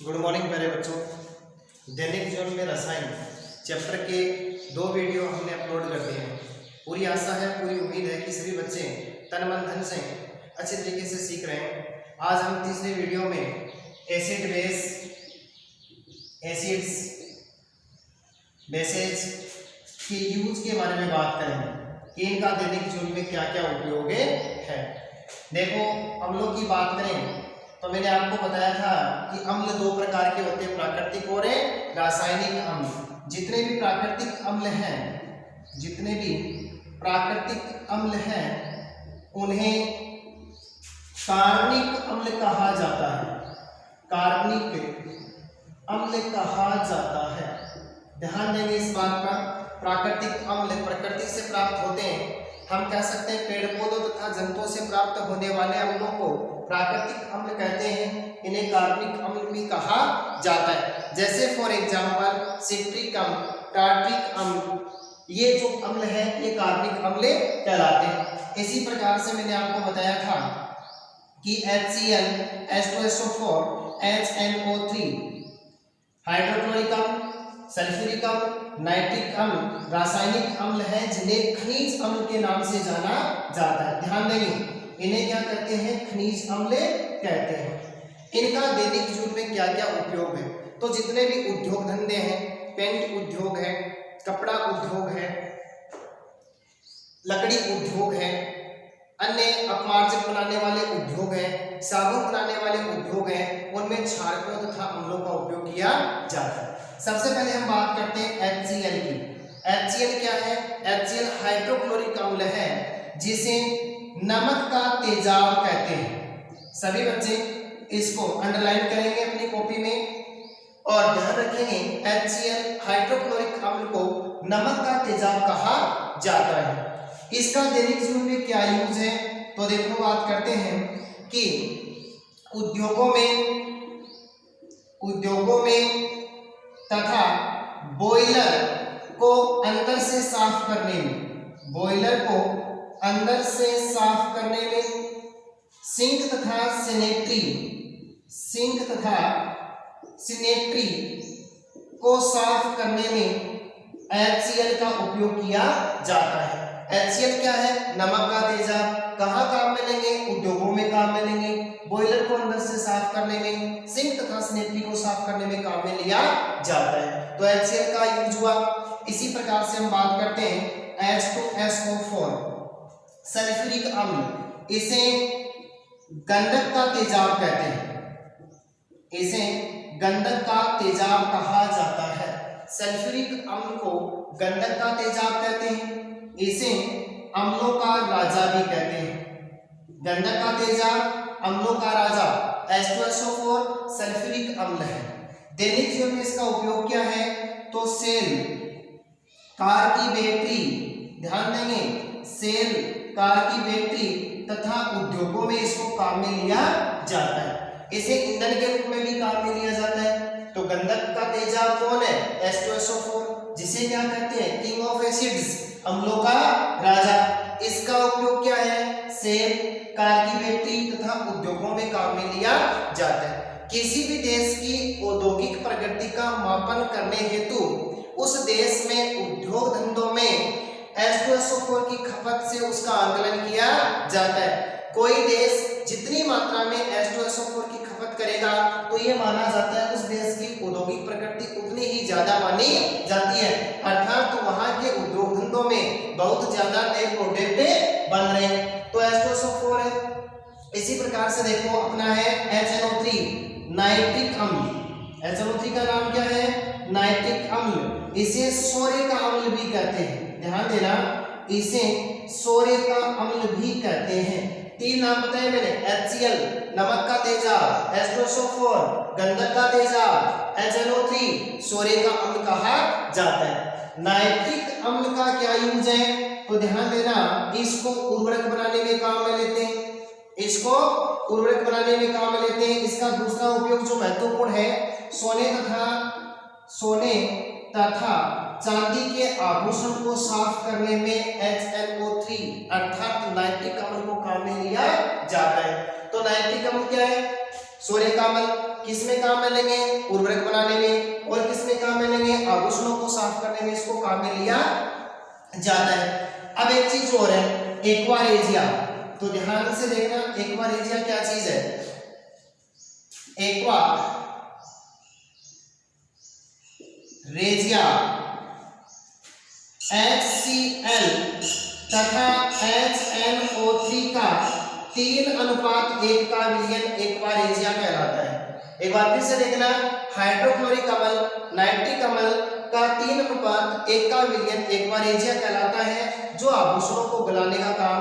Good morning प्यारे बच्चों। दैनिक जीवन में रसायन चैप्टर के 2 वीडियो हमने अपलोड कर दिए हैं। पूरी आशा है, पूरी उम्मीद है कि सभी बच्चे तन मन धन से अच्छे तरीके से सीख रहे हैं। आज हम तीसरे वीडियो में एसिड्स बेसेज के यूज के बारे में बात करेंगे कि इनका दैनिक जीवन में क्या क्या उपयोग है। देखो, अम्लों की बात करें तो मैंने आपको बताया था कि अम्ल 2 प्रकार के होते हैं, प्राकृतिक और रासायनिक अम्ल। जितने भी प्राकृतिक अम्ल हैं उन्हें कार्बनिक अम्ल कहा जाता है। कार्बनिक अम्ल कहा जाता है। ध्यान देंगे इस बात पर। प्राकृतिक अम्ल प्रकृति से प्राप्त होते हैं। हम कह सकते हैं पेड़ पौधों तथा जंतुओं से प्राप्त होने वाले अम्लों को प्राकृतिक अम्ल कहते हैं। इन्हें कार्बनिक अम्ल भी कहा जाता है। जैसे फॉर एग्जांपल सिट्रिक अम्ल, टार्ट्रिक अम्ल, ये जो अम्ल है ये कार्बनिक अम्ल कहलाते हैं। इसी प्रकार से मैंने आपको बताया था कि HCl, H2SO4, HNO3 हाइड्रोक्लोरिक अम्ल, सल्फ्यूरिक अम्ल, नाइट्रिक अम्ल रासायनिक अम्ल हैं जिन्हें खनिज अम्ल के नाम से जाना जाता है। ध्यान देंगे, इन्हें क्या कहते हैं? खनिज अम्ल कहते हैं। इनका दैनिक जीवन में क्या क्या उपयोग है? तो जितने भी उद्योग धंधे हैं, पेंट उद्योग है, कपड़ा उद्योग है, लकड़ी उद्योग है, अन्य अपमार्जक बनाने वाले उद्योग हैं, साबुन बनाने वाले उद्योग हैं, उनमें क्षारकों तथा अम्लों का उपयोग किया जाता है। सबसे पहले हम बात करते हैं HCl की। HCl क्या है? HCl हाइड्रोक्लोरिक अम्ल है जिसे नमक का तेजाब कहते हैं। सभी बच्चे इसको अंडरलाइन करेंगे अपनी कॉपी में और ध्यान रखेंगे HCl हाइड्रोक्लोरिक अम्ल को नमक का तेजाब कहा जाता है। इसका दैनिक जीवन में क्या यूज है? तो देखो, बात करते हैं कि उद्योगों में तथा बॉयलर को अंदर से साफ करने में, सिंक तथा सिनेटरी को साफ करने में HCl का उपयोग किया जाता है। HCl क्या है? नमक का तेजाब। कहाँ काम में लेंगे? उद्योगों में काम में लेंगे। बॉयलर को अंदर से साफ करने में, सिंक तथा सिनेटरी को साफ करने में काम में लिया जाता है। तो HCl का यूज हुआ। इसी प्रकार से हम बात करते हैं H2SO4 सल्फ्यूरिक अम्ल। इसे गंधक का तेजाब कहते हैं। इसे गंधक का तेजाब कहा जाता है। सल्फ्यूरिक अम्ल को गंधक का तेजाब कहते हैं। इसे अम्लों का राजा भी कहते हैं। गंधक का तेजाब, अम्लों का राजा H2SO4 सल्फ्यूरिक अम्ल है। दैनिक जीवन में इसका उपयोग क्या है? तो सेल, कार की बैटरी, ध्यान देंगे, सेल, कार की बैटरी तथा उद्योगों में इसको काम में लिया जाता है। इसे ईंधन के रूप में भी काम में लिया जाता है। तो गंधक का तेजाब कौन है? H2SO4, जिसे क्या कहते हैं? किंग ऑफ एसिड्स, अम्लों का राजा। इसका उपयोग क्या है? सेल, कार की बैटरी तथा उद्योगों में काम में लिया जाता है। किसी भी देश की औद्योगिक प्रगति का मापन करने हेतु उस देश में उद्योग धंधों में H2SO4 की खपत से उसका आकलन किया जाता है। कोई देश जितनी मात्रा में H2SO4 की खपत करेगा तो ये माना जाता है उस देश की औद्योगिक प्रगति उतनी ही ज्यादा मानी जाती है। अर्थात तो वहां के उद्योग धंधों में बहुत ज्यादा नए प्रोडक्ट बन रहे हैं। तो H2SO4 है। इसी प्रकार से देखो, अपना है HNO3 नाइट्रिक अम्ल। HNO3 का नाम क्या है? नाइट्रिक अम्ल। इसे सोरे का अम्ल भी कहते हैं। ध्यान देना, इसे सोरे का अम्ल भी कहते हैं। 3 नाम बताए मैंने, HCl नमक का तेजाब, H2SO4 गंधक का तेजाब, HNO3 सोरे का अम्ल कहा जाता है। नाइट्रिक अम्ल का क्या यूज है? तो ध्यान देना, इसको उर्वरक बनाने में काम में लेते हैं। इसका दूसरा उपयोग जो महत्वपूर्ण है, सोने तथा चांदी के आभूषण को साफ करने में HNO3 अर्थात नाइट्रिक अम्ल को काम में लिया जाता है। तो नाइट्रिक अम्ल क्या है? सूर्य अमल किस में काम में लेंगे? उर्वरक बनाने में। और किस में काम में लेंगे? आभूषणों को साफ करने में इसको काम में लिया जाता है। अब एक चीज और है, एक्वारेजिया। तो ध्यान से देखना, एक्वारेजिया क्या चीज है? एक्वारेजिया HCl तथा HNO3 का 3:1 का विलयन एक्वारेजिया कहलाता है। एक बार फिर से देखना, हाइड्रोक्लोरिक अम्ल, नाइट्रिक अम्ल का 3:1 का विलयन एक्वारेजिया कहलाता है, जो आभूषणों को गलाने का काम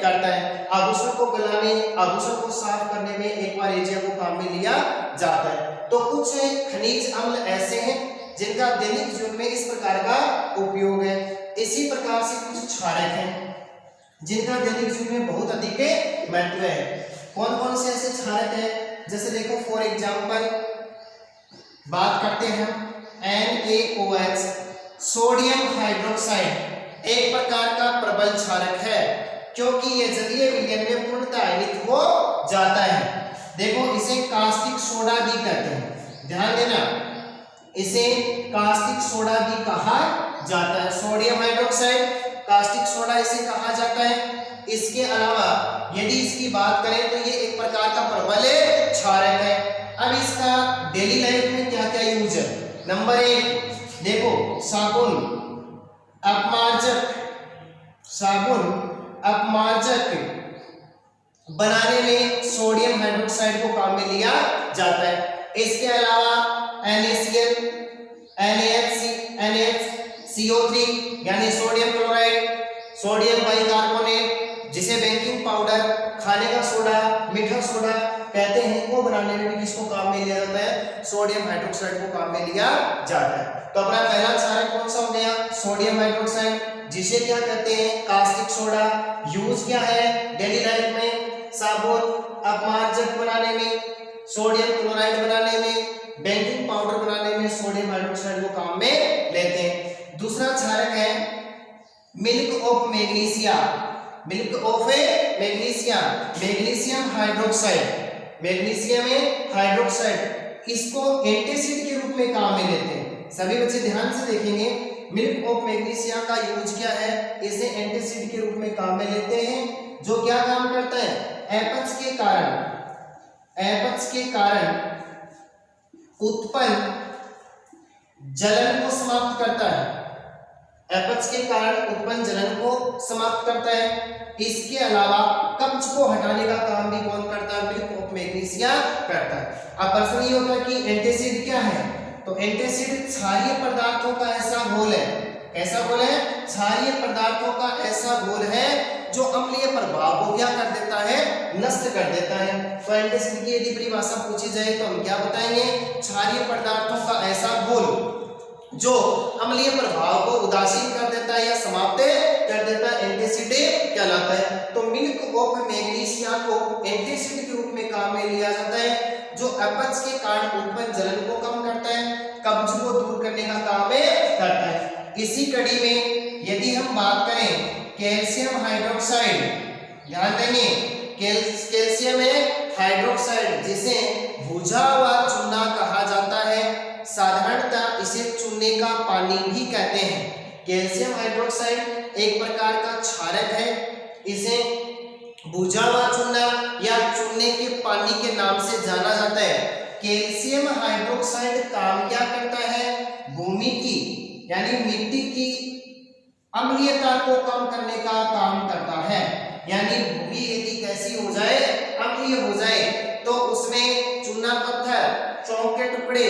करता है। आभूषणों को गलाने, आभूषण को साफ करने में एक्वारेजिया को काम में लिया जाता है। तो कुछ खनिज अम्ल ऐसे हैं जिनका दैनिक जीवन में इस प्रकार का उपयोग है। इसी प्रकार से कुछ क्षारक हैं जिनका दैनिक जीवन में बहुत अधिक महत्व है। कौन कौन से ऐसे क्षारक हैं? जैसे देखो, फॉर एग्जांपल बात करते हैं NaOH, सोडियम हाइड्रोक्साइड एक प्रकार का प्रबल क्षारक है, क्योंकि ये जलीय विलयन में पूर्णतः आयनित हो जाता है। देखो, इसे कास्टिक सोडा भी कहते हैं, ध्यान देना, इसे कास्टिक सोडा भी कहा जाता है। सोडियम हाइड्रोक्साइड कास्टिक सोडा इसे कहा जाता है। इसके अलावा यदि इसकी बात करें तो ये एक प्रकार का प्रबल क्षारक है। अब इसका डेली लाइफ में क्या क्या यूज है? नंबर 1 देखो, साबुन अपमार्जक बनाने में सोडियम हाइड्रोक्साइड को काम में लिया जाता है। इसके अलावा NaCl, NaHCO3 यानी सोडियम क्लोराइड, सोडियम बाइकार्बोनेट, जिसे बेकिंग पाउडर, खाने का सोडा, मीठा सोडा कहते हैं, वो बनाने में भी किसको काम में लिया जाता है? सोडियम हाइड्रोक्साइड को काम में लिया जाता है। तो अपना पहला क्षारक कौन सा हो गया? सोडियम हाइड्रोक्साइड, जिसे क्या कहते हैं? Caustic soda. यूज क्या है डेली लाइफ में? साबुन अपमार्जक बनाने में, सोडियम क्लोराइड बनाने में, बेकिंग पाउडर बनाने में सोडियम हाइड्रोक्साइड को काम में लेते हैं। दूसरा क्षारक है milk of magnesia, magnesium hydroxide, magnesium hydroxide, इसको एंटीसिड के रूप में काम में लेते हैं। सभी बच्चे ध्यान से देखेंगे, मिल्क ऑफ मैग्नीशिया का यूज क्या है? इसे एंटीसिड के रूप में काम में लेते हैं, जो क्या काम करता है? अपच के कारण उत्पन्न जलन को समाप्त करता है। अपच के कारण उत्पन्न जलन को समाप्त करता है। इसके अलावा कब्ज को हटाने का काम भी कौन करता है? मिल्क ऑफ मैग्नीशिया करता है। अब प्रश्न ये होता है कि एंटीसिड क्या है? तो एंटीसिड क्षारीय पदार्थों का ऐसा घोल है, कैसा घोल है? क्षारीय पदार्थों का ऐसा घोल है जो अम्लीय प्रभाव को क्या कर देता है? नष्ट कर देता है। तो एंटीसिड की यदि परिभाषा पूछी जाए तो हम क्या बताएंगे? क्षारीय पदार्थों का ऐसा घोल जो अम्लीय प्रभाव को उदासीन कर देता है या समाप्त कर देता है, एंटीसिड कहलाता है। तो मिल्क ऑफ मैग्नीशिया को एंटीसिड के रूप में काम में लिया जाता है, जो अपच के कारण उत्पन्न जलन को कम करता है, कब्ज को दूर करने का काम करता है। इसी कड़ी में यदि हम बात करें कैल्शियम हाइड्रोक्साइड, ध्यान देंगे, कैल्शियम हाइड्रोक्साइड जिसे भुजा हुआ चूना कहा जाता है, साधारणतः इसे चूने का पानी भी कहते हैं। कैल्शियम हाइड्रोक्साइड एक प्रकार का क्षारक है, इसे भुजा हुआ चूना या चूने के पानी के नाम से जाना जाता है। कैल्शियम हाइड्रोक्साइड काम क्या करता है? भूमि की यानी मिट्टी की अम्लीयता को कम करने का काम करता है। यानी भूमि यदि कैसी हो जाए, अम्लीय हो जाए, तो उसमें चूना पत्थर, चौक के टुकड़े,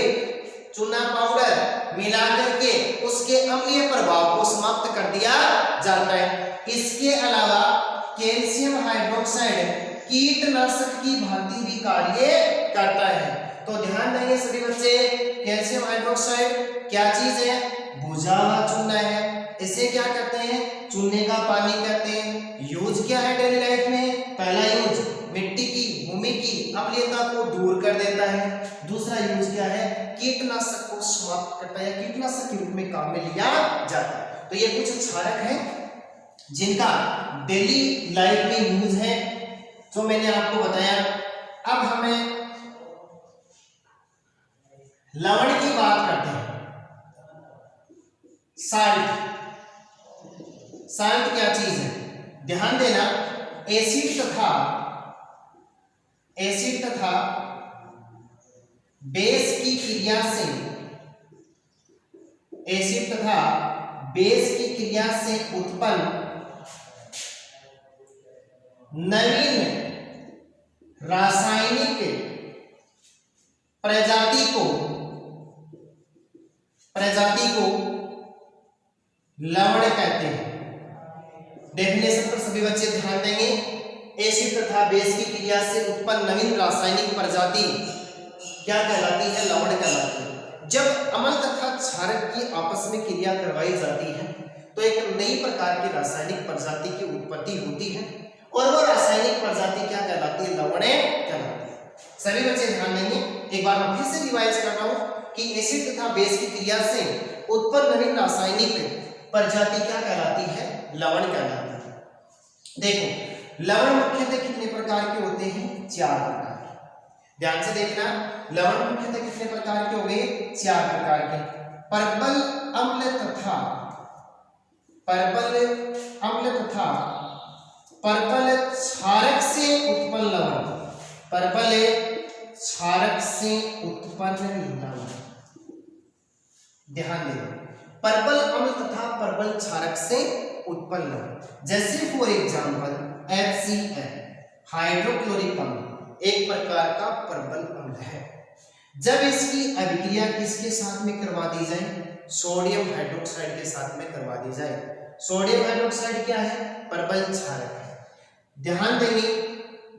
चूना पाउडर मिला करके उसके अम्लीय प्रभाव को समाप्त कर दिया जाता है। इसके अलावा कैल्शियम हाइड्रोक्साइड कीटनाशक की भांति भी कार्य करता है। तो ध्यान देंगे सभी बच्चे, कैल्शियम हाइड्रोक्साइड क्या चीज है? भुजा हुआ चूना है। इसे क्या कहते हैं? चूने का पानी कहते हैं। यूज क्या है डेली लाइफ में? पहला यूज मिट्टी की, भूमि की अम्लीयता को दूर कर देता है। दूसरा यूज क्या है? कीटनाशक को समाप्त करता है, कीटनाशक के रूप में काम में लिया जाता है। तो ये कुछ क्षारक हैं जिनका डेली लाइफ में यूज है, जो मैंने आपको बताया। अब हमें लवण की बात करते हैं, साल्ट। साल्ट क्या चीज है, ध्यान देना, एसिड तथा बेस की क्रिया से, एसिड तथा बेस की क्रिया से उत्पन्न नवीन रासायनिक प्रजाति को लवण कहते हैं। डेफिनेशन पर सभी बच्चे ध्यान देंगे। एसिड तथा बेस की क्रिया से उत्पन्न नवीन रासायनिक प्रजाति क्या कहलाती है, लवण कहलाती है। जब अम्ल तथा क्षारक की आपस में क्रिया करवाई जाती है तो एक नई प्रकार की रासायनिक प्रजाति की उत्पत्ति होती है और वो रासायनिक प्रजाति क्या कहलाती है, लवण कहलाती है। सभी बच्चे ध्यान देंगे। एक बार मैं फिर से रिवाइज कर रहा हूं कि एसिड तथा बेस की क्रिया से उत्पन्न नवीन रासायनिक प्रजाति क्या कहलाती है, लवण कहलाती है। देखो, लवण मुख्यतः कितने प्रकार के होते हैं, 4 प्रकार के। ध्यान से देखना, लवण मुख्यतः कितने प्रकार के हो गए, 4 प्रकार के। परबल अम्ल तथा परबल क्षारक से उत्पन्न लवण, परबल क्षारक से उत्पन्न लवण। ध्यान देना, परबल अम्ल तथा परबल क्षारक से उत्पन्न लवण। जैसे फॉर एग्जांपल HCl, हाइड्रोक्लोरिक अम्ल, एक प्रकार का परबल अम्ल है। जब इसकी अभिक्रिया किसके साथ में करवा दी जाए, सोडियम हाइड्रोक्साइड के साथ में करवा दी जाए। सोडियम हाइड्रोक्साइड क्या है, परबल क्षारक है। ध्यान देंगे,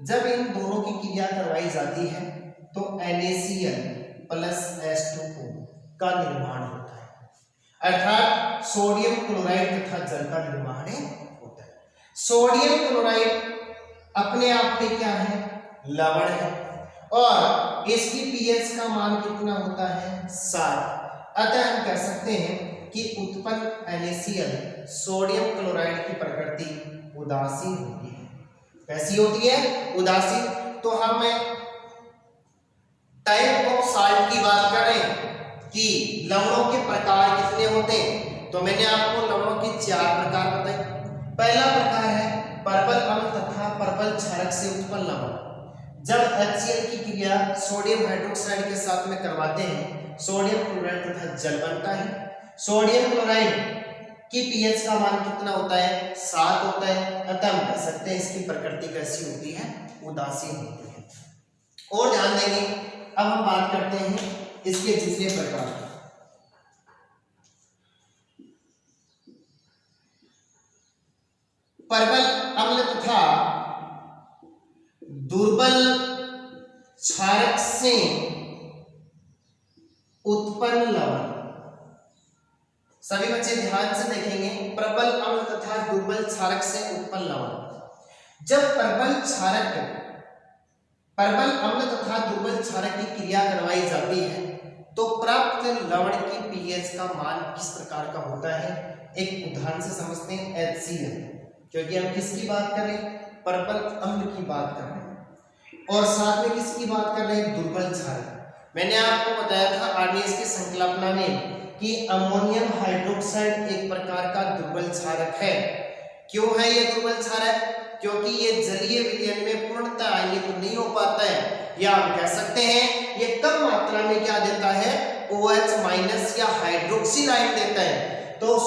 जब इन दोनों की क्रिया करवाई जाती है तो NaCl प्लस H2O का निर्माण होता है, अर्थात सोडियम क्लोराइड तथा जल का निर्माण होता है। सोडियम क्लोराइड अपने आप में क्या है, लवण है और इसकी pH का मान कितना होता है, 7। अतः हम कह सकते हैं कि उत्पन्न NaCl सोडियम क्लोराइड की प्रकृति उदासीन होती है। कैसी होती है, उदासीन। तो हम टाइप ऑफ साल्ट की बात करें कि लवणों के प्रकार कितने होते हैं, तो मैंने आपको लवणों के 4 प्रकार बताए। पहला प्रकार है परबल अम्ल तथा परबल क्षारक से उत्पन्न लवण। जब HCl की क्रिया सोडियम हाइड्रोक्साइड के साथ में करवाते हैं, सोडियम क्लोराइड तथा जल बनता है। सोडियम क्लोराइड की pH का मान कितना होता है, 7 होता है। अतः हम कह सकते हैं इसकी प्रकृति कैसी होती है, उदासीन होती है। और ध्यान देंगे, अब हम बात करते हैं इसके दूसरे प्रकार की। परबल अम्ल तथा दुर्बल क्षारक से उत्पन्न लवण। सभी बच्चे ध्यान से देखेंगे, प्रबल अम्ल तथा दुर्बल क्षारक से उत्पन्न लवण। जब परबल अम्ल तथा दुर्बल क्षारक की क्रिया करवाई जाती है तो प्राप्त लवण की pH का मान किस प्रकार का होता है, एक उदाहरण से समझते हैं। HCl, क्योंकि हम किसकी बात कर रहे हैं, परबल अम्ल की बात कर रहे हैं और साथ में किसकी बात कर रहे हैं, दुर्बल क्षारक। मैंने आपको बताया था आरडीएस की संकल्पना में कि अमोनियम हाइड्रोक्साइड एक प्रकार का दुर्बल क्षारक है। क्यों है ये दुर्बल क्षारक, क्योंकि ये जलीय विलयन में पूर्णतः आयनित नहीं हो पाता है, या हम कह सकते हैं ये कम मात्रा में क्या देता है, OH- या हाइड्रोक्सिल आयन देता है। तो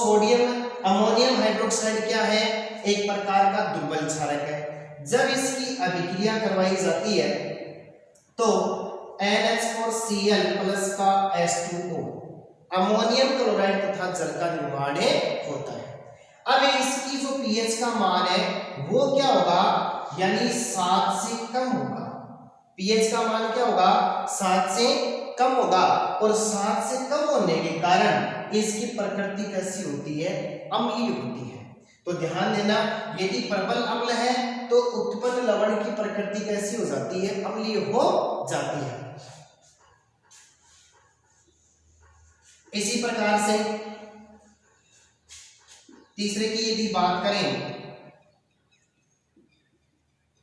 अमोनियम हाइड्रोक्साइड क्या है, एक प्रकार का दुर्बल क्षारक है। जब इसकी अभिक्रिया करवाई जाती है तो NH4Cl प्लस का H2O अमोनियम क्लोराइड तथा जल का निर्माण होता है। अब इसकी जो pH का मान है वो क्या होगा, यानी 7 से कम होगा। pH का मान क्या होगा, 7 से कम होगा और 7 से कम होने के कारण इसकी प्रकृति कैसी होती है, अम्लीय होती है। तो ध्यान देना, यदि प्रबल अम्ल है तो उत्पन्न लवण की प्रकृति कैसी हो जाती है, अम्लीय हो जाती है। इसी प्रकार से तीसरे की यदि बात करें,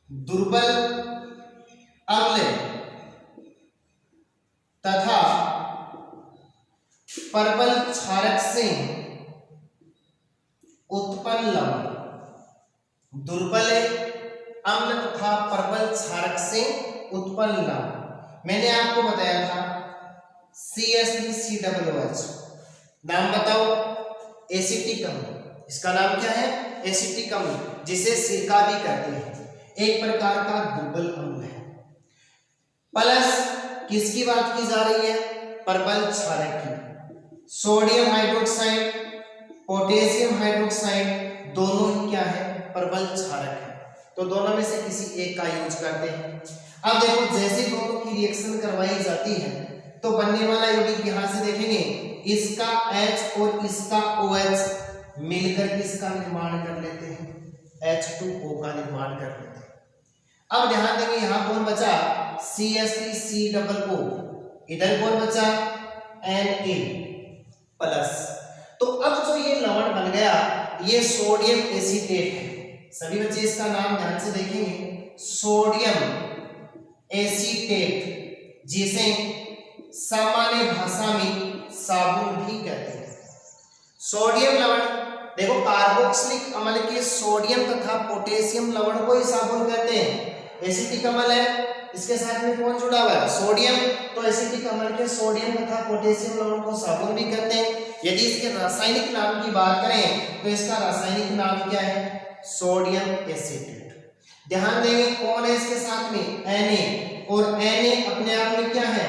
दुर्बल अम्ल तथा प्रबल क्षारक से उत्पन्न लवण, दुर्बल अम्ल तथा प्रबल क्षारक से उत्पन्न लवण। मैंने आपको बताया था CH3COOH, नाम बताओ, एसिटिक अम्ल। इसका नाम क्या है? एसिटिक अम्ल, जिसे सिरका भी कहते हैं, एक प्रकार का दुर्बल अम्ल है। प्लस किसकी बात की जा रही है? प्रबल क्षारक की। सोडियम हाइड्रोक्साइड, पोटेशियम हाइड्रोक्साइड दोनों ही क्या है? प्रबल क्षारक है। तो दोनों में से किसी एक का यूज करते हैं। अब देखो, जैसे दोनों की रिएक्शन करवाई जाती है तो बनने वाला यौगिक यहां से देखेंगे, इसका H और इसका OH मिलकर किसका निर्माण कर लेते हैं? H2O का निर्माण कर लेते हैं। अब ध्यान देंगे, यहां कौन बचा? CH3COO, इधर कौन बचा? Na plus. तो अब जो ये लवण बन गया, ये सोडियम एसीटेट है। सभी बच्चे इसका नाम ध्यान से देखेंगे, सोडियम एसीटेट, जिसे सामान्य भाषा में साबुन भी कहते हैं। सोडियम लवण, देखो कार्बोक्सिलिक अम्ल के सोडियम तथा पोटेशियम लवण को ही साबुन कहते हैं। एसिटिक अम्ल है, इसके साथ में कौन जुड़ा हुआ है? सोडियम। तो एसिटिक अम्ल के सोडियम तथा पोटेशियम लवण को साबुन भी कहते हैं। यदि इसके रासायनिक नाम की बात करें तो इसका रासायनिक नाम क्या है? Sodium acetate. ध्यान देंगे, कौन है इसके साथ में? Na, और Na अपने आप में क्या है?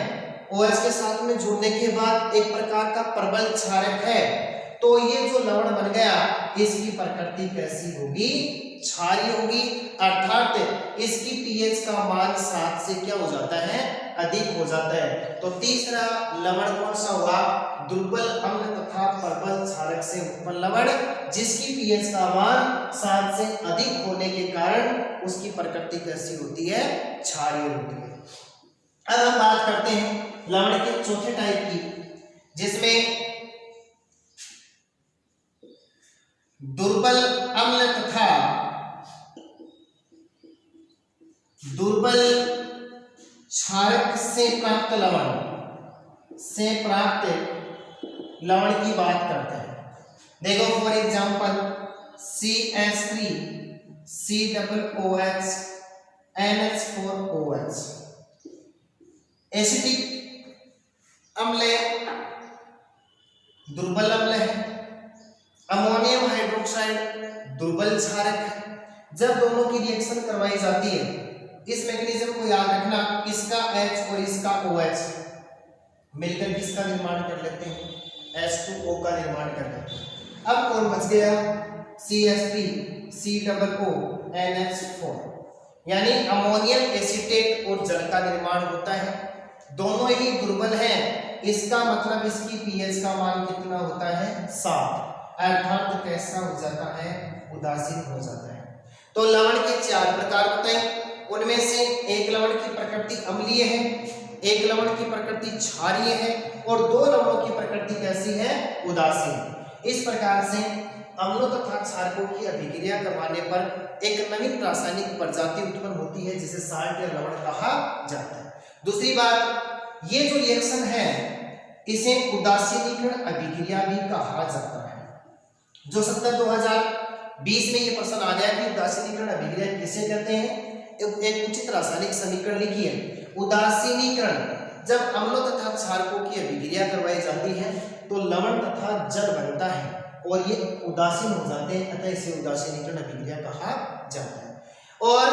OH के साथ में जुड़ने के बाद एक प्रकार का प्रबल क्षारक है। तो ये जो लवण बन गया, इसकी प्रकृति कैसी होगी? क्षारीय होगी, अर्थात इसकी pH का मान 7 से क्या हो जाता है? अधिक हो जाता है। तो तीसरा लवण कौन सा हुआ? दुर्बल अम्ल तथा प्रबल क्षारक से उत्पन्न लवण, जिसकी pH का मान 7 से अधिक होने के कारण उसकी प्रकृति कैसी होती है? क्षारीय होती है। अब हम बात करते हैं लवण के चौथे टाइप की, जिसमें दुर्बल अम्ल तथा दुर्बल क्षारक से प्राप्त लवण की बात करते हैं। देखो, for example CH3 COOH NH4OH acetic अम्ल दुर्बल अम्ल है। अमोनियम हाइड्रोक्साइड दुर्बल क्षारक है। जब दोनों की रिएक्शन करवाई जाती है, इस मैकेनिज्म को याद रखना, इसका H और इसका OH मिलकर किसका निर्माण कर लेते हैं? H2O का निर्माण कर लेते हैं। अब कौन बच गया? CH3 COO NH4, यानी अमोनियम एसीटेट और जल का निर्माण होता है। दोनों ही दुर्बल हैं, इसका मतलब इसकी pH का मान कितना होता है? 7, अर्थात कैसा हो जाता है? उदासीन हो जाता है। तो लवण के 4 प्रकार बताएं, उनमें से एक लवण की प्रकृति अम्लीय है, एक लवण की प्रकृति क्षारीय है और 2 लवणों की प्रकृति कैसी है? उदासीन। इस प्रकार से अम्लों तथा क्षारकों की अभिक्रिया करवाने पर एक नवीन रासायनिक प्रजाति उत्पन्न होती है, जिसे साल्ट या लवण कहा जाता है। दूसरी बात, ये जो रिएक्शन है इसे उदासीनीकरण अभिक्रिया भी कहा जाता है। जो 2020 में ये प्रश्न आ गया कि उदासीनीकरण अभिक्रिया किसे कहते हैं, एक उचित रासायनिक समीकरण लिखिए। उदासीनीकरण, जब अम्लों तथा क्षारकों की अभिक्रिया करवाई जाती है तो लवण तथा जल बनता है और ये उदासीन हो जाते हैं, अतः इसे उदासीनीकरण अभिक्रिया कहा जाता है। और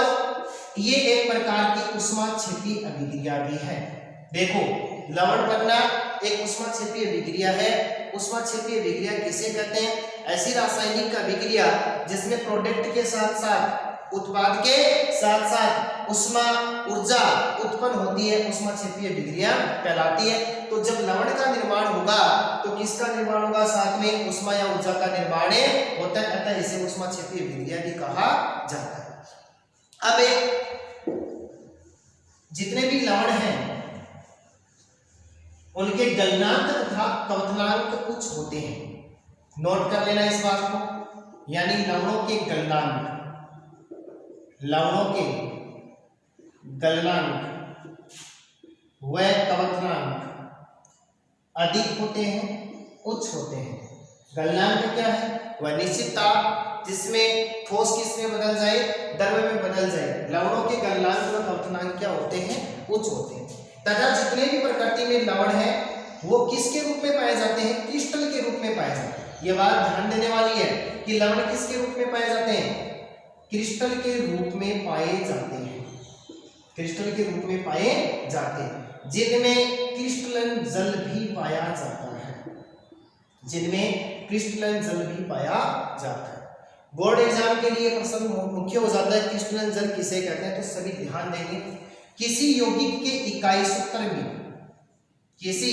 ये एक प्रकार की ऊष्माक्षेपी अभिक्रिया भी है। देखो, लवण बनना एक ऊष्माक्षेपी अभिक्रिया है। ऊष्माक्षेपी अभिक्रिया किसे कहते हैं? ऐसी रासायनिक अभिक्रिया जिसमें प्रोडक्ट के साथ साथ, उत्पाद के साथ साथ ऊष्मा ऊर्जा उत्पन्न होती है, ऊष्माक्षेपी अभिक्रिया कहलाती है। तो जब लवण का निर्माण होगा तो किसका निर्माण होगा? साथ में ऊष्मा या ऊर्जा का निर्माण होता है, अतः इसे ऊष्माक्षेपी अभिक्रिया भी कहा जाता है। अब जितने भी लवण हैं उनके गलनांक तथा कवथनांक कुछ होते हैं, नोट कर लेना इस बात को। यानी लवणों के गलनांक व कवथनांक अधिक होते हैं उच्च होते हैं। गलनांक क्या है? वह निश्चित ताप जिसमें ठोस किसमें बदल जाए? द्रव्य में बदल जाए। लवणों के गलनांक व क्वथनांक क्या होते हैं? उच्च होते हैं। तथा जितने भी प्रकृति में लवण है वो किसके रूप में पाए जाते हैं? क्रिस्टल के रूप में पाए जाते हैं। ये बात ध्यान देने वाली है कि लवण किसके रूप में पाए जाते हैं? क्रिस्टल के रूप में पाए जाते हैं। क्रिस्टल के रूप में पाए जाते हैं, जिनमें क्रिस्टलन जल भी पाया जाता है। जिनमें क्रिस्टलन जल भी पाया जाता है। बोर्ड एग्जाम के लिए प्रश्न मुख्य हो जाता है क्रिस्टलन जल किसे कहते हैं, तो सभी ध्यान देंगे। किसी यौगिक के इकाई सूत्र में, किसी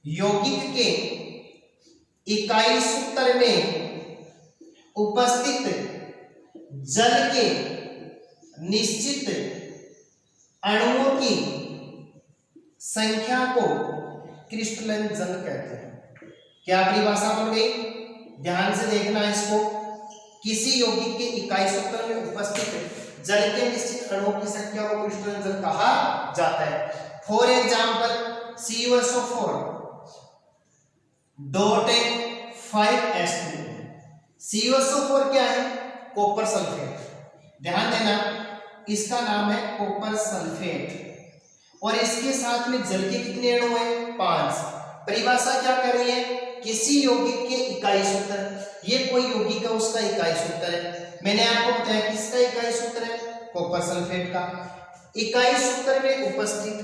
यौगिक के इकाई सूत्र में उपस्थित जल के निश्चित अणुओं की संख्या को क्रिस्टलन जल कहते हैं। क्या परिभाषा बन गई? ध्यान से देखना इसको। किसी यौगिक के इकाई सूत्र में उपस्थित जल के निश्चित अणुओं की संख्या को क्रिस्टलन जल कहा जाता है। For example CuSO4 .5H2। CuSO4 क्या है? Copper sulphate. ध्यान देना, इसका नाम है कॉपर सल्फेट और इसके साथ में जल के कितने अणु हैं? 5। परिभाषा क्या कर रही है? किसी यौगिक के इकाई सूत्र, ये कोई यौगिक है उसका इकाई सूत्र है। मैंने आपको बताया किसका इकाई सूत्र है? कॉपर सल्फेट का। इकाई सूत्र में उपस्थित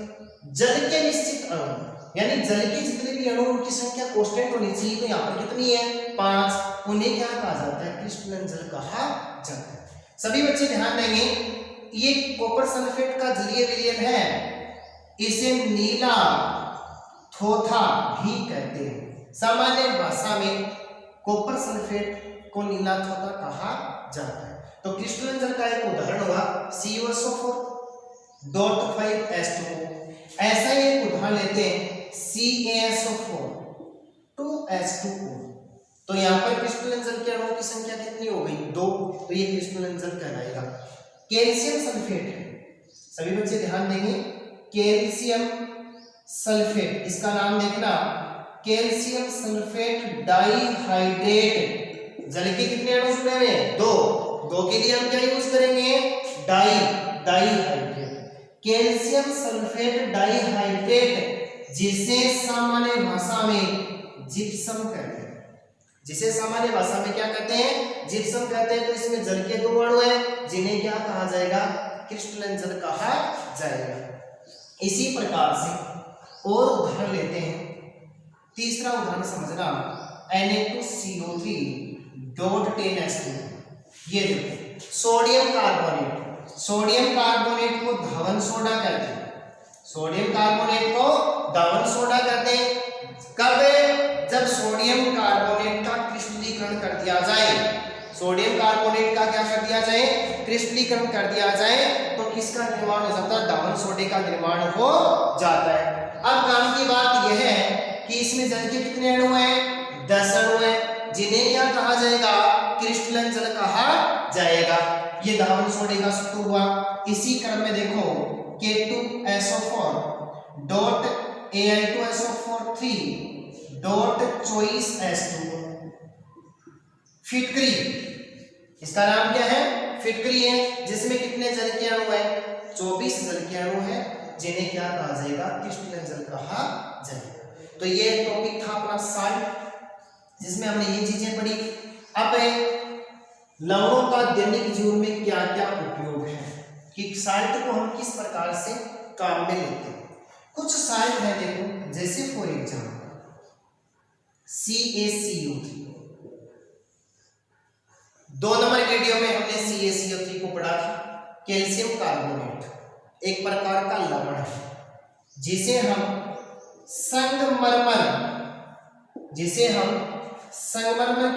जल के निश्चित अणु, यानी जल के जितने भी अणु उनकी संख्या कांस्टेंट होनी चाहिए, तो यहाँ पर कितनी है? 5। उन्हें क्या कहा जाता है? क्रिस्टलन जल कहा जाता है। सभी बच्चे ध्यान देंगे, ये कॉपर सल्फेट का जलीय विलयन है, इसे नीला थोथा भी कहते हैं। सामान्य भाषा में कॉपर सल्फेट को नीला थोथा कहा जाता है। तो क्रिस्टलन जल का एक उदाहरण हुआ CuSO4 .5H2। ऐसा ही एक उदाहरण लेते हैं CaSO4 2H2O। तो यहाँ पर क्रिस्टलन जल के अणुओं की संख्या कितनी हो गई? 2। तो ये क्रिस्टलन जल कहलाएगा। कैल्शियम सल्फेट है, सभी बच्चे ध्यान देंगे। कैल्शियम सल्फेट, इसका नाम देखना, कैल्शियम सल्फेट डाइहाइड्रेट। जल के कितने अणु जुड़े हुए हैं? 2। 2 के लिए हम क्या यूज करेंगे? डाइहाइड्रेट। कैल्शियम सल्फेट डाइहाइड्रेट, जिसे सामान्य भाषा में जिप्सम कहते हैं। जिसे सामान्य भाषा में क्या कहते हैं? जिप्सम कहते हैं। तो इसमें जल के 2 अणु हैं, जिन्हें क्या कहा जाएगा? क्रिस्टलन जल कहा जाएगा। इसी प्रकार से और उदाहरण लेते हैं। तीसरा उदाहरण समझना, Na2CO3 .10H2। ये देखो, सोडियम कार्बोनेट। सोडियम कार्बोनेट को धावन सोडा कहते हैं। सोडियम कार्बोनेट को धावन सोडा कहते हैं। कब? जब सोडियम कार्बोनेट का क्रिस्टलीकरण कर दिया जाए। सोडियम कार्बोनेट का क्या कर दिया जाए? क्रिस्टलीकरण कर दिया जाए, तो किसका निर्माण हो जाता है? धावन सोडे का निर्माण हो जाता है। अब काम की बात यह है कि इसमें जल के कितने अणु हैं? 10 अणु हैं, जिन्हें क्या कहा जाएगा? क्रिस्टलन जल कहा जाएगा। ये धावन सोडे का सूत्र हुआ। इसी क्रम में देखो K2SO4 .Al2SO4 3 .choice फिटकरी, इसका नाम क्या है? फिटकरी है, जिसमें कितने जल के अणु हैं? 24 जल के अणु हैं, जिन्हें क्या कहा जाएगा? क्रिस्टलन जल कहा जाएगा। तो ये टॉपिक था अपना साल्ट, जिसमें हमने ये चीजें पढ़ी। अब लवणों का दैनिक जीवन में क्या क्या उपयोग है, कि साल्ट को हम किस प्रकार से काम में लेते हैं। कुछ साल्ट है देखो, जैसे for example CaCO3। 2 number video में हमने CaCO3 को पढ़ा था। कैल्शियम कार्बोनेट एक प्रकार का लवण है, जिसे हम संगमरमर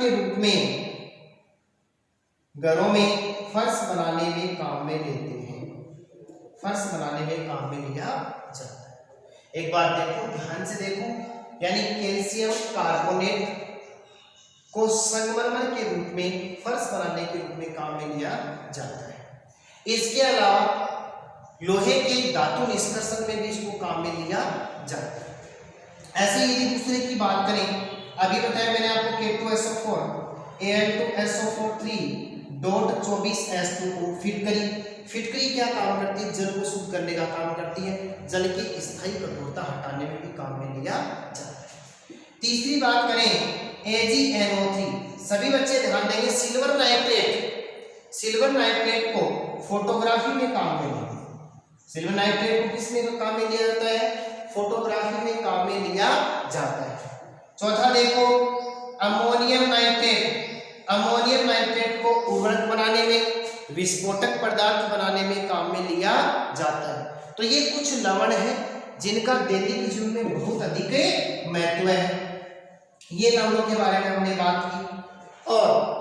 के रूप में घरों में फर्श बनाने में काम में लेते हैं। फर्श बनाने में काम में लिया जाता है। एक बात देखो, ध्यान से देखो, यानी कैल्शियम कार्बोनेट को संगमरमर के रूप में, फर्श बनाने के रूप में काम में लिया जाता है। इसके अलावा लोहे के धातु निष्कर्षण में भी इसको काम में लिया जाता है। ऐसे ही यदि दूसरे की बात करें, अभी बताया मैंने आपको K2SO4 Al2SO4 3.24S2O फिटकरी क्या काम करती है? जल को शुद्ध करने का काम करती है, जल की स्थायी कठोरता हटाने में भी काम में लिया जाता है। तीसरी बात करें AgNO3, सभी बच्चे ध्यान देंगे, सिल्वर नाइट्रेट को फोटोग्राफी में काम में लिया, सिल्वर नाइट्रेट को किस में काम में लिया जाता है? फोटोग्राफी में काम में लिया जाता है। चौथा देखो अमोनियम नाइट्रेट को उर्वरक बनाने में, विस्फोटक पदार्थ बनाने में काम में लिया जाता है। तो ये कुछ लवण है जिनका दैनिक जीवन में बहुत अधिक महत्व है। ये लवणों के बारे में हमने बात की। और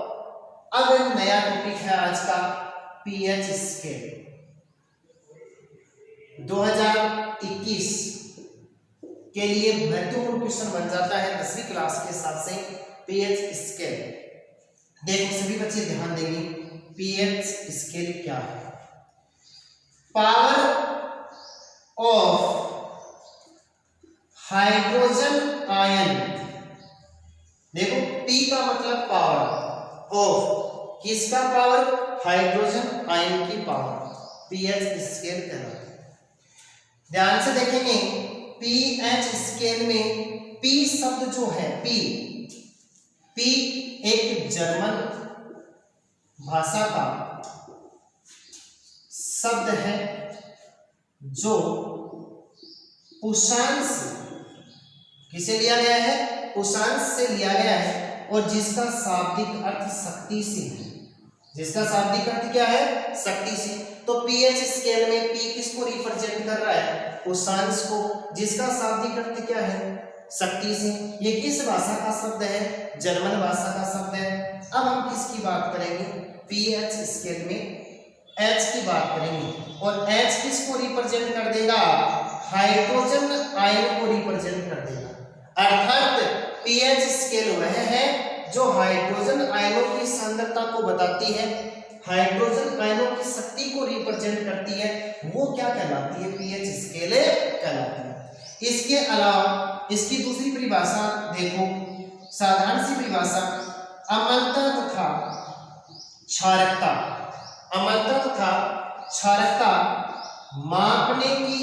अब एक नया टॉपिक है आज का पीएच स्केल। 2021 के लिए महत्वपूर्ण क्वेश्चन बन जाता है 10वीं क्लास के हिसाब से पीएच स्केल। देखो सभी बच्चे ध्यान देंगे, पीएच स्केल क्या है? पावर ऑफ हाइड्रोजन आयन, देखो P का मतलब पावर, ऑफ किसका पावर? हाइड्रोजन आयन की पावर, पीएच स्केल कहलाता है। ध्यान से देखेंगे पीएच स्केल में P शब्द जो है, P एक जर्मन भाषा का शब्द है जो उषांश किसे लिया गया है? उषांश से लिया गया है और जिसका शाब्दिक अर्थ शक्ति से है। जिसका शाब्दिक अर्थ क्या है? शक्ति से। तो पीएच स्केल में P किसको रिप्रेजेंट कर रहा है? उषांश को, जिसका शाब्दिक अर्थ क्या है? शक्ति से। ये किस भाषा का शब्द है? जर्मन भाषा का शब्द है। अब हम किसकी बात करेंगे? पीएच स्केल में H की बात करेंगे और H किसको रिप्रेजेंट कर देगा? हाइड्रोजन आयन को रिप्रेजेंट कर देगा। अर्थात पीएच स्केल वह है जो हाइड्रोजन आयनों की सांद्रता को बताती है, हाइड्रोजन आयनों की शक्ति को रिप्रेजेंट करती है, वो क्या कहलाती है? पीएच स्केल कहलाती है। इसके अलावा इसकी दूसरी परिभाषा देखो, साधारण सी परिभाषा, अम्लता तथा क्षारकता, अम्लता तथा क्षारकता मापने की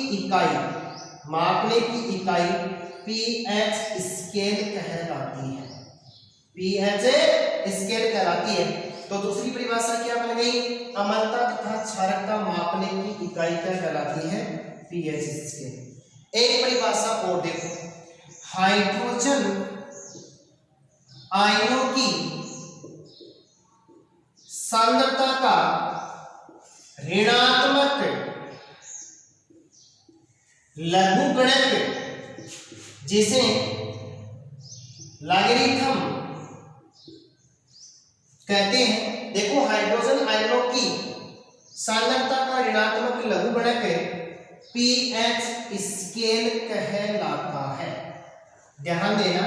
इकाई पीएच स्केल कहलाती है, पीएच स्केल कहलाती है। तो दूसरी परिभाषा क्या बन गई? अम्लता तथा क्षारकता मापने की इकाई क्या कहलाती है? PH scale. एक परिभाषा और देखो, हाइड्रोजन आयनों की सांद्रता का ऋणात्मक लघुगणक जिसे लॉगरिथम कहते हैं। देखो हाइड्रोजन आयनों की सांद्रता का ऋणात्मक लघुगणक पीएच स्केल कहलाता है। ध्यान देना,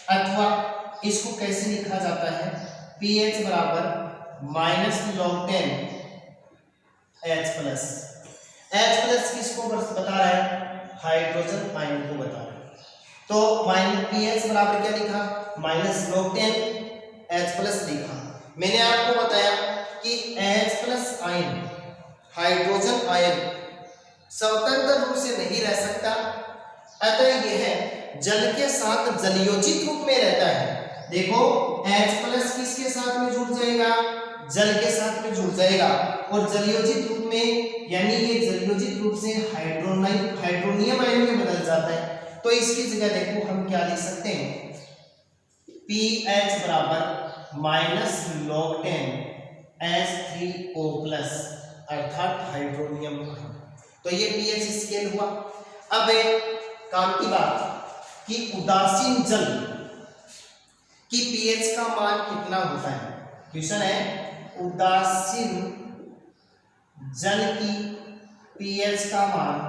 अथवा इसको कैसे लिखा जाता है? पीएच बराबर -log10 H+। H+ किसको बता रहा है? हाइड्रोजन आयन को बता रहा है। तो पीएच बराबर क्या लिखा? -log10 H+ लिखा। मैंने आपको बताया कि H+ आयन, हाइड्रोजन आयन स्वतंत्र रूप से नहीं रह सकता, अतः यह जल के साथ जलयोजित रूप में रहता है। देखो H+ किसके साथ में जुड़ जाएगा? जल के साथ में जुड़ जाएगा और जलयोजित रूप में, यानी ये जलयोजित रूप से हाइड्रोनियम आयन में बदल जाता है। तो इसकी जगह देखो हम क्या लिख सकते हैं? पीएच बराबर -log10 H3O+, अर्थात हाइड्रोनियम आयन। तो ये पीएच स्केल हुआ। अब एक काम की बात कि उदासीन जल की पीएच का मान कितना होता है? क्वेश्चन है, उदासीन जल की पीएच का मान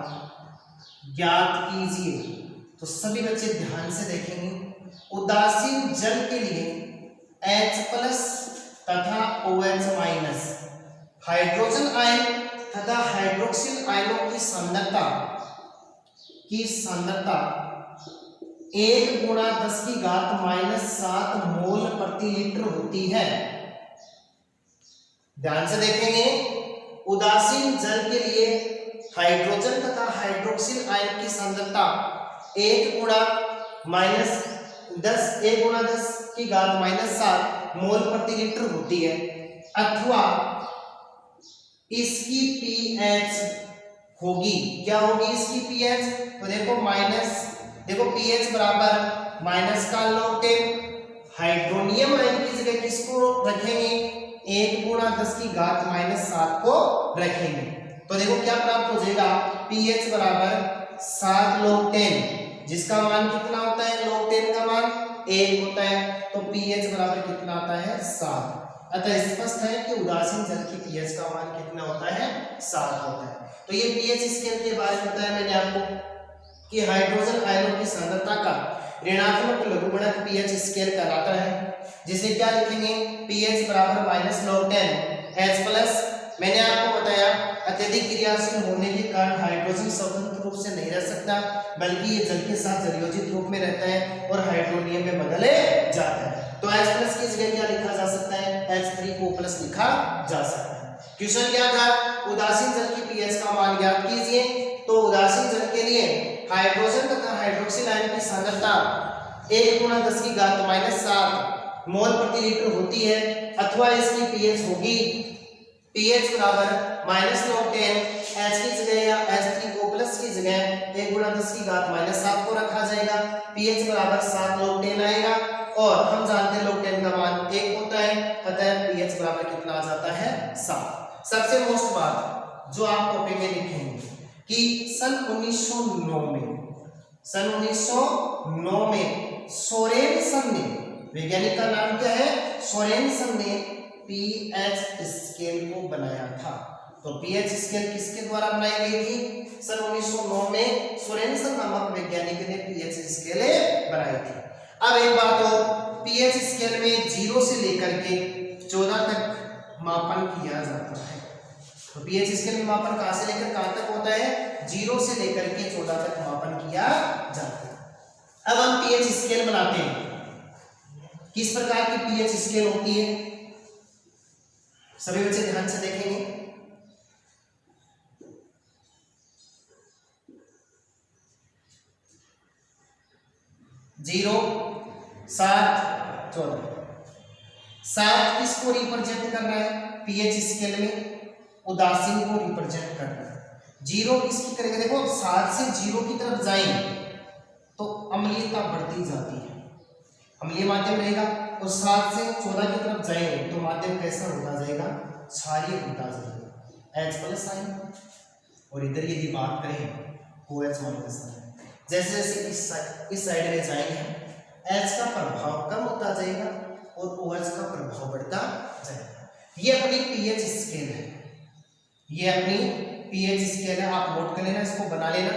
ज्ञात कीजिए। तो सभी बच्चे ध्यान से देखेंगे, उदासीन जल के लिए H+ तथा OH- हाइड्रोजन आयन तथा हाइड्रोक्सिल आयनों की सांद्रता 1 गुणा 10 की घात -7 मोल प्रति लीटर होती है। ध्यान से देखेंगे, उदासीन जल के लिए हाइड्रोजन तथा हाइड्रोक्सिल आयन की सांद्रता 1 गुणा 10 की घात -7 मोल प्रति लीटर होती है, अथवा इसकी पीएच होगी, क्या होगी इसकी पीएच? तो देखो पीएच बराबर माइनस का log 10, हाइड्रोनियम आयन की जगह किसको रखेंगे? 1 गुणा 10 की घात -7 को रखेंगे। तो देखो क्या प्राप्त हो जाएगा, pH बराबर 7 log 10, जिसका मान कितना होता है? log 10 का मान 1 होता है, तो pH बराबर कितना आता है? 7। अतः स्पष्ट है कि उदासीन जल की pH का मान कितना होता है? 7 होता है। तो ये pH स्केल के बारे में बताया मैंने आपको कि हाइड्रोजन आयनों की सांद्रता का ऋणात्मक लघुगणक pH स्केल कहलाता है, जिसे क्या लिखेंगे? pH बराबर -log 10 H+। मैंने आपको बताया अत्यधिक क्रियाशील होने के कारण हाइड्रोजन स्वतंत्र रूप से नहीं रह सकता, बल्कि ये जल के साथ जलयोजित रूप में रहता है और हाइड्रोनियम में बदले जाता है। तो H+ की जगह क्या लिखा जा सकता है? H3O+ लिखा जा सकता है। क्वेश्चन क्या था? उदासीन जल की pH का मान ज्ञात कीजिए। तो उदासीन जल के लिए हाइड्रोजन तथा हाइड्रोक्सिल आयन की सांद्रता 1 गुणा 10 की घात -7 मोल प्रति लीटर होती है, अथवा इसकी pH होगी pH बराबर -log 10, H की जगह या H3O+ की जगह 1 गुणा 10 की घात -7 को रखा जाएगा, pH बराबर 7 log 10 आएगा, और हम जानते हैं log 10 का मान 1 होता है, अतः pH बराबर कितना आ जाता है? 7। सबसे मोस्ट बात जो आप कॉपी में लिखेंगे कि सन 1909 में सोरेनसन ने, वैज्ञानिक का नाम क्या है? सोरेनसन ने pH स्केल को बनाया था। तो pH स्केल किसके द्वारा बनाई गई थी? सन 1909 में सोरेनसन नामक वैज्ञानिक ने pH स्केल बनाई थी। अब एक बात और, pH स्केल में 0 से लेकर के 14 तक मापन किया जाता है। तो pH स्केल में मापन कहां से लेकर कहां तक होता है? 0 से लेकर के 14 तक मापन किया जाता है। अब हम pH स्केल बनाते हैं। किस प्रकार की pH स्केल होती है? सभी बच्चे ध्यान से देखेंगे। जीरो, 7, 14। 7 किसको रिप्रेजेंट कर रहा है? pH स्केल में उदासीन को रिप्रेजेंट कर रहा है। 0 किसकी करेंगे? देखो 7 से 0 की तरफ जाएंगे तो अम्लीयता बढ़ती जाती है, अम्लीय माध्यम रहेगा, और 7 से 14 की तरफ जाएंगे तो माध्यम कैसा होता जाएगा? क्षारीय होता जाएगा, H+ आयन। और इधर यदि बात करें OH- आयन, जैसे जैसे इस साइड में जाएंगे H का प्रभाव कम होता जाएगा और OH का प्रभाव बढ़ता जाएगा। ये अपनी pH स्केल है, ये अपनी pH स्केल है, आप नोट कर लेना, इसको बना लेना।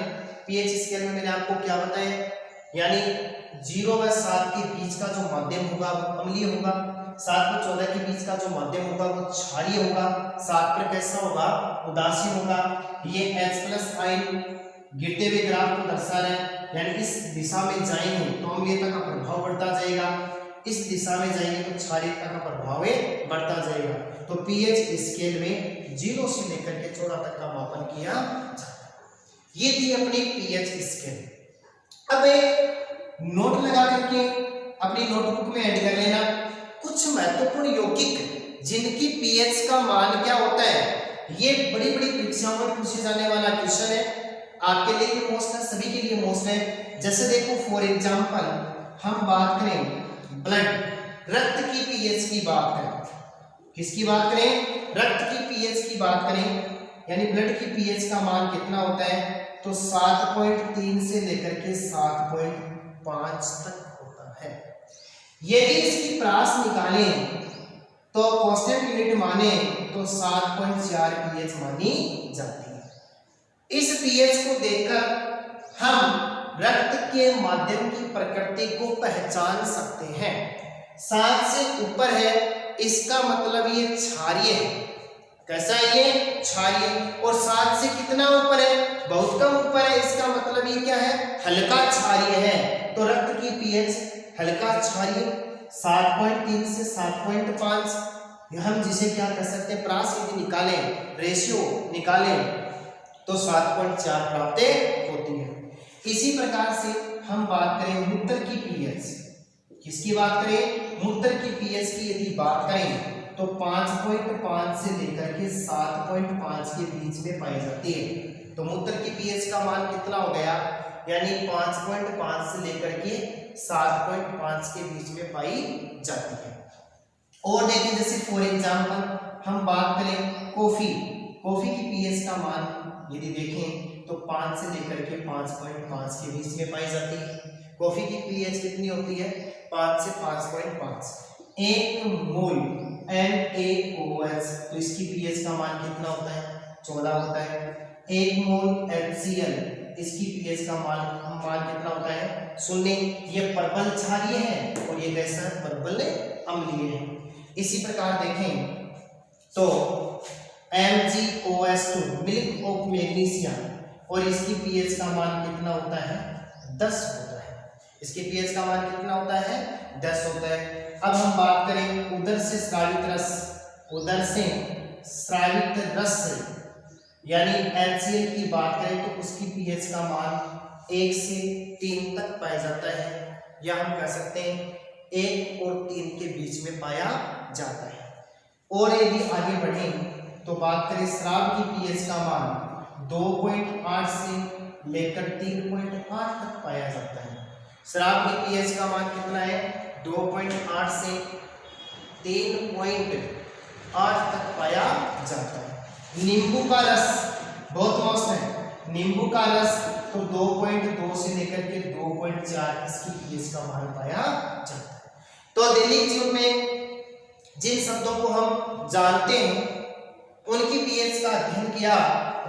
pH स्केल में मैंने आपको क्या बताया, यानी 0 व 7 के बीच का जो माध्यम होगा वो अम्लीय होगा, 7 व 14 के बीच का जो माध्यम होगा वो क्षारीय होगा, 7 पर कैसा होगा? उदासीन होगा। ये H+ आयन गिरते हुए ग्राफ को दर्शा रहे हैं, यानी इस दिशा में जाएंगे तो अम्लीयता का प्रभाव बढ़ता जाएगा, इस दिशा में जाएंगे तो क्षारीयता का प्रभाव बढ़ता जाएगा। तो pH स्केल में 0 से लेकर के 14 तक का मापन किया जाता है। ये थी अपनी pH स्केल। अब एक नोट लगा करके अपनी नोटबुक में ऐड कर लेना कुछ महत्वपूर्ण यौगिक जिनकी pH का मान क्या होता है। ये बड़ी बड़ी परीक्षाओं में पूछे जाने वाला क्वेश्चन है, आपके लिए भी मोस्ट है, सभी के लिए मोस्ट है। जैसे देखो फॉर एग्जांपल हम बात करें ब्लड, रक्त की pH की बात करें, किसकी बात करें? रक्त की pH की बात करें, यानी ब्लड की pH का मान कितना होता है? तो 7.3 से लेकर के 7.5 तक होता है। यदि इसकी प्रास निकालें तो कांस्टेंट यूनिट माने तो 7.4 pH मानी जाती है। इस pH को देखकर हम रक्त के माध्यम की प्रकृति को पहचान सकते हैं। 7 से ऊपर है इसका मतलब ये क्षारीय है, कैसा है ये? क्षारीय। और 7 से कितना ऊपर है? बहुत कम ऊपर है। इसका मतलब ये क्या है? हल्का क्षारीय है। तो रक्त की पीएच हल्का क्षारीय 7.3 से 7.5। हम जिसे क्या कर सकते हैं? प्रास यदि निकालें, रेशियो निकालें तो 7.4 प्राप्त होती है। इसी प्रकार से हम बात करें मूत्र की पीएच। किसकी बात करें? मूत्र की पीएच की यदि बात करें तो 5.5 से लेकर के 7.5 के बीच में पाई जाती है। तो मूत्र की पीएच का मान कितना हो गया? यानी 5.5 से लेकर के 7.5 के बीच में पाई जाती है। और देखिए जैसे फॉर एग्जांपल हम बात करें कॉफी की पीएच का मान यदि देखें तो 5 से लेकर के 5.5 के बीच में पाई जाती है। कॉफी की पीएच कितनी होती है? 5 से 5.5। 1 मोल NaOH तो इसकी पीएच का मान कितना होता है? 14 होता है। 1 मोल HCl इसकी पीएच का मान कितना होता है? 0। ये प्रबल क्षारीय है और ये कैसा है? प्रबल अम्लीय है। इसी प्रकार देखें तो MgOH2 मिल्क ऑफ मैग्नीशिया और इसकी पीएच का मान कितना होता है? 10 होता है। इसके पीएच का मान कितना होता है? 10 होता है। अब हम बात करें उदर से स्रावित रस यानी HCl की बात करें तो उसकी पीएच का मान 1 से 3 तक पाया जाता है, या हम कह सकते हैं 1 और 3 के बीच में पाया जाता है। और यदि आगे बढ़ें तो बात करें श्राव की पीएच का मान 2.8 से लेकर 3.8 तक पाया जाता है। श्राव की पीएच का मान कितना है? 2.8 से 3.8 तक पाया जाता है। नींबू का रस बहुत मस्त है। नींबू का रस तो 2.2 से लेकर के 2.4 इसकी पीएच का मान पाया जाता है। तो दैनिक जीवन में जिन शब्दों को हम जानते हैं उनकी पीएच का अध्ययन किया।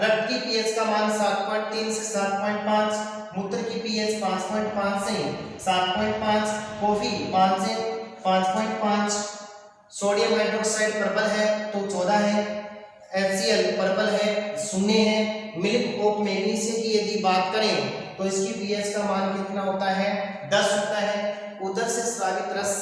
रक्त की पीएच का मान 7.3 से 7.5, मूत्र की पीएच 5.5 से 7.5, कॉफी 5 से 5.5, सोडियम हाइड्रोक्साइड प्रबल है तो 14 है, HCl प्रबल है 0 है। मिल्क ऑफ मैग्नीशिया की यदि बात करें तो इसकी पीएच का मान कितना होता है? 10 होता है। उदर से स्रावित रस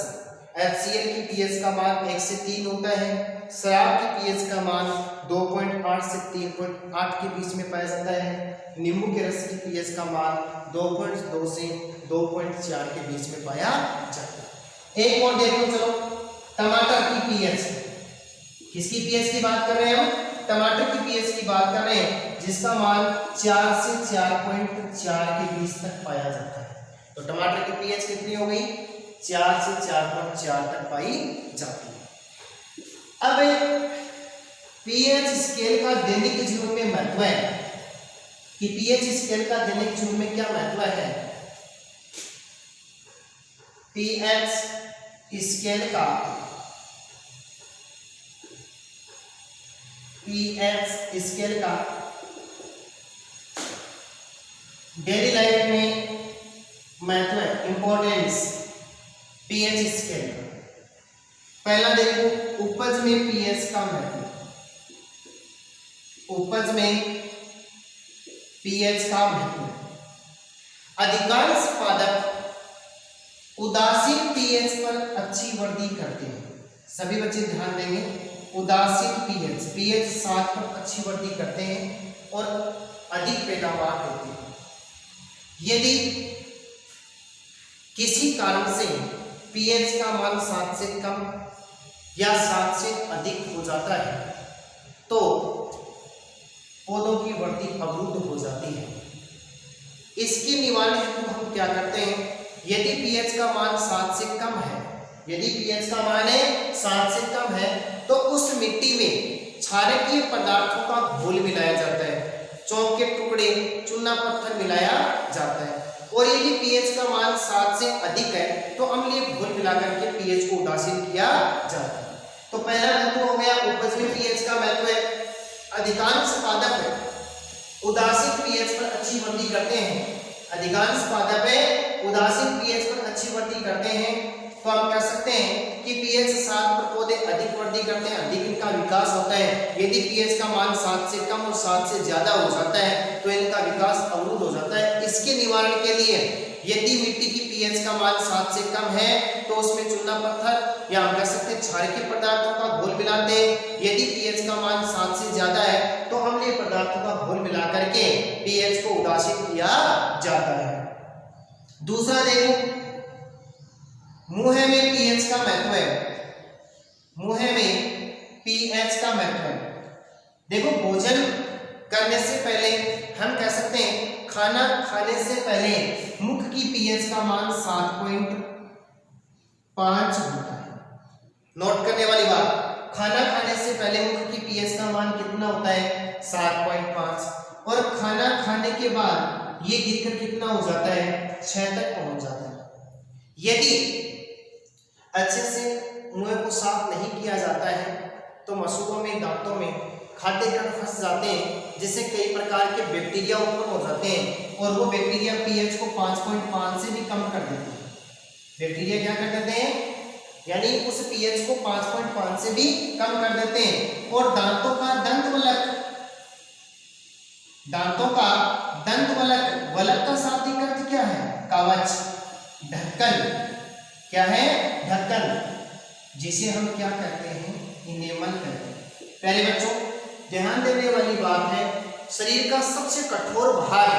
HCl की पीएच का मान 1 से 3 होता है। शराब की पीएच का मान 2.8 से 3.8 के बीच में पाया जाता है। नींबू के रस की पीएच का मान 2.2 से 2.4 के बीच में पाया जाता है। एक और देख लो चलो, टमाटर की पीएच। किसकी पीएच की बात कर रहे हैं हम? टमाटर की पीएच की बात कर रहे हैं, जिसका मान 4 से 4.4 के बीच तक पाया जाता है। तो टमाटर की पीएच कितनी हो गई? 4 से 4.4 तक पाई जाती है। अब पीएच स्केल का दैनिक जीवन में महत्व है कि पीएच स्केल का दैनिक जीवन में क्या महत्व है। पीएच स्केल का डेली लाइफ में महत्व है, इंपॉर्टेंस पीएच स्केल का। पहला देखो उपज में पीएच का महत्व। उपज में पीएच का महत्व। अधिकांश पादप उदासीन पीएच पर अच्छी वृद्धि करते हैं। सभी बच्चे ध्यान देंगे, उदासीन पीएच 7 पर अच्छी वृद्धि करते हैं और अधिक पैदावार देते हैं। यदि किसी कारण से पीएच का मान 7 से कम या 7 से अधिक हो जाता है तो पौधों की वृद्धि अवरुद्ध हो जाती है। इसके निवारण हेतु हम क्या करते हैं? यदि पीएच का मान 7 से कम है, यदि पीएच का मान 7 से कम है तो उस मिट्टी में क्षारकीय पदार्थों का घोल मिलाया जाता है, चौक के टुकड़े, चूना पत्थर मिलाया जाता है। और यदि पीएच का मान 7 से अधिक है तो अम्लीय घोल मिलाकर के पीएच को उदासीन किया जाता है। तो पहला महत्व हो गया उपज में पीएच का महत्व है। अधिकांश पादप उदासीन पीएच पर अच्छी वृद्धि करते हैं। अधिकांश पादप उदासीन पीएच पर अच्छी वृद्धि करते हैं तो हम कह सकते हैं कि pH 7 पर पौधे अधिक वृद्धि करते हैं, अधिक इनका विकास होता है। यदि pH का मान 7 से कम और 7 से ज्यादा हो जाता है तो इनका विकास अवरुद्ध हो जाता है। इसके निवारण के लिए यदि मिट्टी की pH का मान 7 से कम है तो उसमें चूना पत्थर या हम कह सकते हैं क्षारकीय पदार्थों का घोल मिलाते हैं। यदि pH का मान 7 से ज्यादा है तो अम्लीय पदार्थों का घोल मिला करके pH को उदासीन किया जाता है। दूसरा देखो, मुहे में pH का महत्व है। मुहे में pH का महत्व है। देखो, भोजन करने से पहले हम कह सकते हैं खाना खाने से पहले मुख की pH का मान 7.5 होता है। नोट करने वाली बात, खाना खाने से पहले मुख की pH का मान कितना होता है? 7.5। और खाना खाने के बाद ये गिरकर कितना हो जाता है? 6 तक पहुंच जाता है। यदि अच्छे से मुंह को साफ नहीं किया जाता है तो मसूड़ों में, दांतों में खाद्य कण फंस जाते हैं, जिससे कई प्रकार के बैक्टीरिया उत्पन्न हो जाते हैं और वो बैक्टीरिया pH को 5.5 से भी कम कर देते हैं। बैक्टीरिया क्या कर देते हैं? यानी उस pH को 5.5 से भी कम कर देते हैं। और दांतों का दंतवलक, वलक का शाब्दिक अर्थ क्या है? कवच, ढक्कन। क्या है? ढक्कन, जिसे हम क्या कहते हैं? इनेमल कहते हैं। प्यारे बच्चों, ध्यान देने वाली बात है, शरीर का सबसे कठोर भाग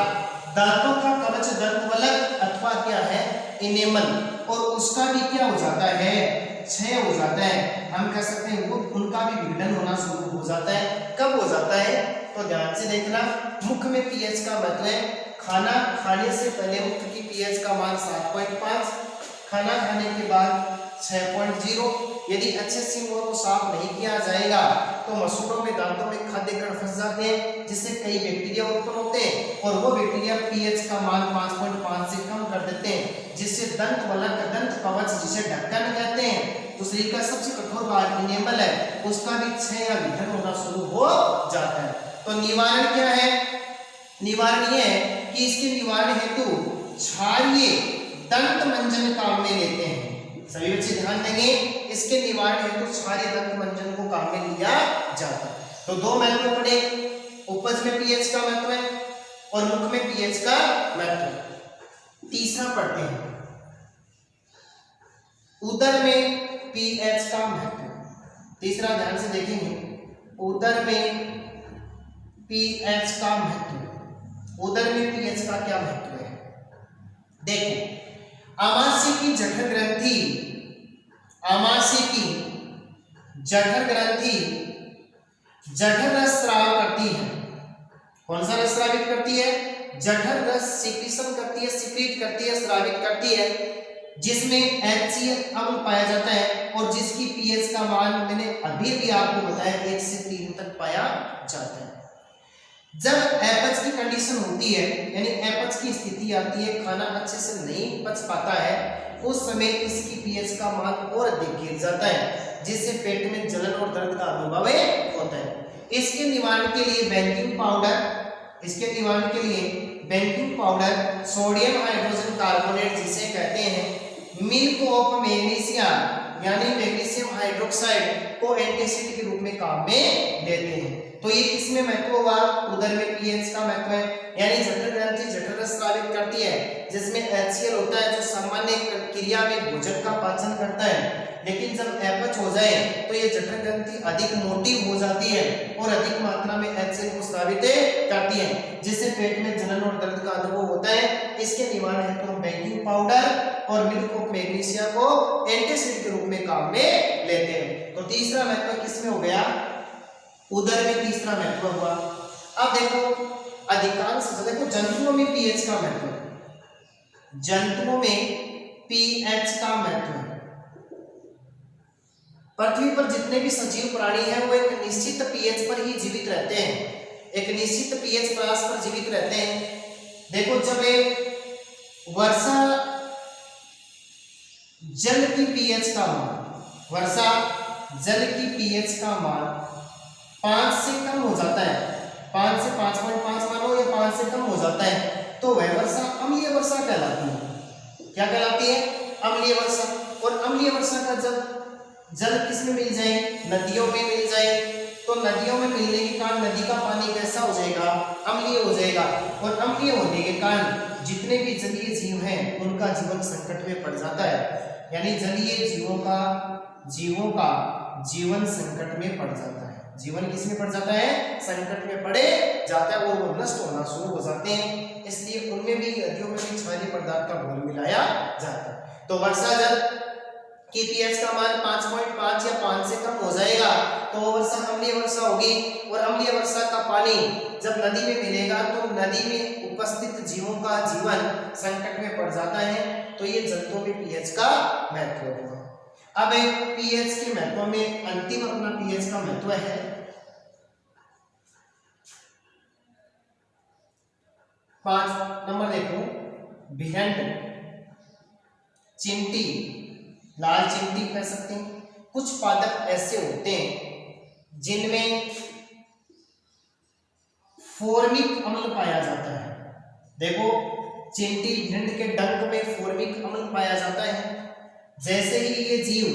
दांतों का कवच, दंतवलक अथवा क्या है? इनेमल, और उसका भी क्या हो जाता है? क्षय हो जाता है। हम कह सकते हैं वो उनका भी विघटन होना शुरू हो जाता है। कब हो जाता है? तो ध्यान से देखना, मुख में pH का महत्व है। खाना खाने से पहले मुख की pH का मान 7.5, खाना खाने के बाद 6.0। यदि अच्छे से मुंह को साफ नहीं किया जाएगा तो मसूड़ों में, दांतों में खाद्य कण फंस जाते हैं, जिससे कई बैक्टीरिया उत्पन्न होते हैं और वो बैक्टीरिया pH का मान 5.5 से कम कर देते हैं, जिससे दंतवलक, दंत कवच, जिसे ढक्कन कहते हैं, तो शरीर का सबसे कठोर भाग इनेमल है, उसका भी क्षय या विघटन होना शुरू हो जाता है। तो निवारण क्या है? निवारण ये है कि इसके निवारण हेतु क्षारीय दंत मंजन काम में लेते हैं। सभी बच्चे ध्यान देंगे, इसके निवारण हेतु क्षारीय दंत मंजन को काम में लिया जाता है। तो दो महत्व पड़े, उपज में pH का महत्व है और मुख में pH का महत्व है। तीसरा पढ़ते हैं, उदर में pH का महत्व। तीसरा ध्यान से देखेंगे, उदर में pH का महत्व। उदर में pH का क्या महत्व है? देखो, आमाशय की जठर ग्रंथि, आमाशय की जठर ग्रंथि जठर रस स्राव करती है। कौन सा रस स्रावित करती है? जठर रस सिक्रीशन करती है, सिक्रीट करती है, स्रावित करती है, जिसमें HCl अम्ल पाया जाता है और जिसकी pH का मान मैंने अभी भी आपको बताया 1 से 3 तक पाया जाता है। जब अपच की कंडीशन होती है, यानी अपच की स्थिति आती है, खाना अच्छे से नहीं पच पाता है, उस समय इसकी pH का मान और अधिक गिर जाता है, जिससे पेट में जलन और दर्द का अनुभव होता है। इसके निवारण के लिए baking powder, sodium hydrogen carbonate जिसे कहते हैं, मिल्क ऑफ मैग्नीशिया यानी मैग्नीशियम हाइड्रोक्साइड को एंटीसिड के रूप में काम में लेते हैं। तो ये किसमें महत्व हुआ? उदर में pH का महत्व है, यानी जठर ग्रंथि जठर रस स्रावित करती है, जिसमें HCl होता है जो सामान्य क्रिया में भोजन का पाचन करता है। लेकिन जब अपच हो जाए तो ये जठर ग्रंथि अधिक मोटी हो जाती है और अधिक मात्रा में HCl को स्रावित करती है, जिससे पेट में जलन और दर्द का अनुभव होता है। इसके निवारण हेतु हम बेकिंग पाउडर और मिल्क ऑफ मैग्नीशिया को एंटीसिड के रूप में काम में लेते हैं। तो तीसरा महत्व किसमें हो गया? उदर में तीसरा महत्व हुआ। अब देखो, अधिकांश देखो जंतुओं में pH का महत्व है, जंतुओं में pH का महत्व है। पृथ्वी पर जितने भी सजीव प्राणी हैं वो एक निश्चित pH पर ही जीवित रहते हैं, एक निश्चित pH प्रास पर जीवित रहते हैं। देखो, जब एक वर्षा जल की pH का मान, वर्षा जल की pH का मान 5 से कम हो जाता है, 5 से 5.5 मानो या 5 से कम हो जाता है, तो वह वर्षा अम्लीय वर्षा कहलाती है। क्या कहलाती है? अम्लीय वर्षा। और अम्लीय वर्षा का जब जल किस में मिल जाए, नदियों में मिल जाए, तो नदियों में मिलने के कारण नदी का पानी कैसा हो जाएगा, अम्लीय हो जाएगा। और अम्लीय होने के कारण जितने भी जलीय जीव हैं उनका जीवन संकट में पड़ जाता है, यानी जलीय जीवों का जीवन संकट में पड़ जाता है। जीवन किस में पड़ जाता है, संकट में पड़े जाता है और वो नष्ट होना शुरू हो जाते हैं। इसलिए उनमें भी, नदियों में भी क्षारीय पदार्थ का घोल मिलाया जाता है। तो वर्षा जल की पीएच का मान 5.5 या 5 से कम हो जाएगा तो वर्षा अम्लीय वर्षा होगी। और अम्लीय वर्षा का पानी जब नदी में मिलेगा तो नदी में उपस्थित जीवों का जीवन संकट में पड़ जाता है। तो ये जंतुओं में पीएच का महत्व होगा। अब एक पीएच के महत्व में अंतिम अपना पीएच का महत्व है 5 नंबर। देखो, भिरंड, चिंटी, लाल चिंटी कह सकते हैं। कुछ पादप ऐसे होते हैं जिनमें फॉर्मिक अम्ल पाया जाता है। देखो, चिंटी, भिरंड के डंक में फॉर्मिक अम्ल पाया जाता है। जैसे ही ये जीव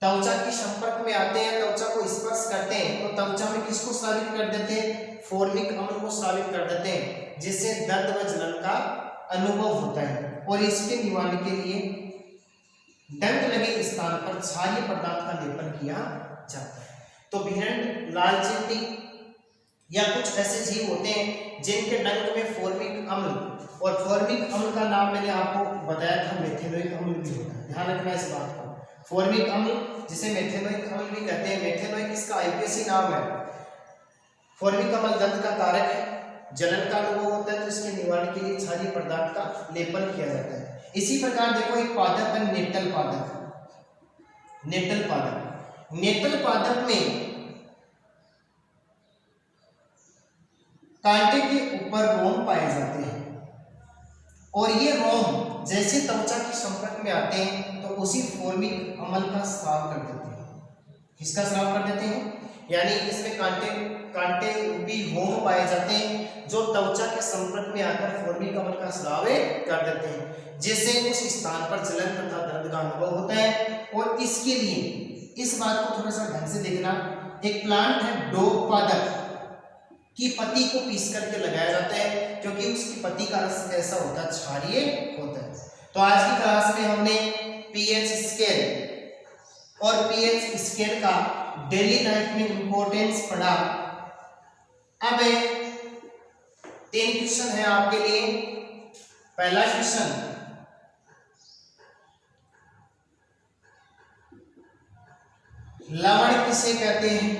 त्वचा के संपर्क में आते हैं, त्वचा को स्पर्श करते हैं, तो त्वचा में किसको स्रावित कर देते हैं, फॉर्मिक अम्ल को स्रावित कर देते हैं, जिससे दर्द व जलन का अनुभव होता है। और इसके निवारण के लिए डंक लगे स्थान पर क्षारीय पदार्थ का लेपन किया जाता है। तो भिरंड, लाल चिंटी या कुछ ऐसे जीव होते हैं जिनके डंक में फॉर्मिक अम्ल, और फॉर्मिक अम्ल का नाम मैंने आपको बताया था मेथेनोइक अम्ल भी होता है, ध्यान रखना इस बात को। फॉर्मिक अम्ल जिसे मेथेनोइक अम्ल भी कहते हैं, मेथेनोइक इसका आईपीएसी नाम है। फॉर्मिक अम्ल दंत का कारक है, जलन का अनुभव होता है, तो इसके निवारण के लिए क्षारीय पदार्थ का लेपन किया जाता है। इसी प्रकार देखो, एक पादप है नेटल पादप। नेटल पादप में कांटे के ऊपर रोम पाए जाते हैं, और ये रोम जैसे त्वचा के संपर्क में आते हैं तो उसी फॉर्मिक अम्ल का स्राव कर देते हैं। किसका स्राव कर देते हैं, यानी इसमें कांटे रूपी रोम पाए जाते हैं जो त्वचा के संपर्क में आकर फॉर्मिक अम्ल का स्राव कर देते हैं, जिससे उस स्थान पर जलन तथा दर्द का अनुभव होता है। और इसके लिए इस बात को थोड़ा सा ढंग से देखना, एक प्लांट है डोग पादप की पत्ती को पीस करके लगाया जाता है, क्योंकि उसकी पत्ती का रस कैसा होता है, क्षारीय होता है। तो आज की क्लास में हमने पीएच स्केल और पीएच स्केल का डेली लाइफ में इंपॉर्टेंस पढ़ा। अब 3 क्वेश्चन है आपके लिए। पहला क्वेश्चन, लवण किसे कहते हैं,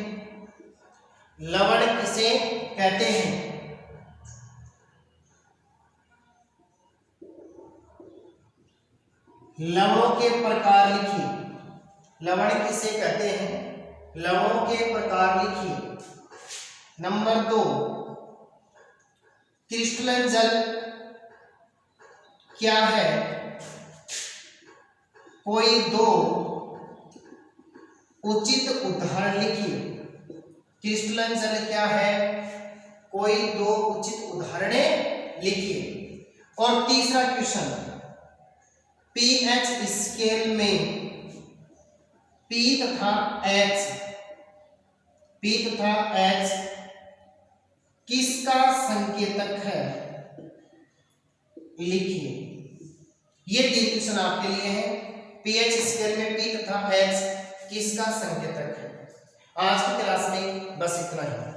लवण किसे कहते हैं। लवणों के प्रकार लिखिए, लवण किसे कहते हैं, लवणों के प्रकार लिखिए। नंबर 2, क्रिस्टलन जल क्या है, कोई 2 उचित उदाहरण लिखिए। क्रिस्टलन जल क्या है, कोई 2 उचित उदाहरणें लिखिए। और तीसरा क्वेश्चन, पीएच स्केल में P तथा H किसका संकेतक है, लिखिए। ये 3 क्वेश्चन आपके लिए हैं। पीएच स्केल में P तथा H किसका संकेतक है। आज की क्लास में बस इतना ही।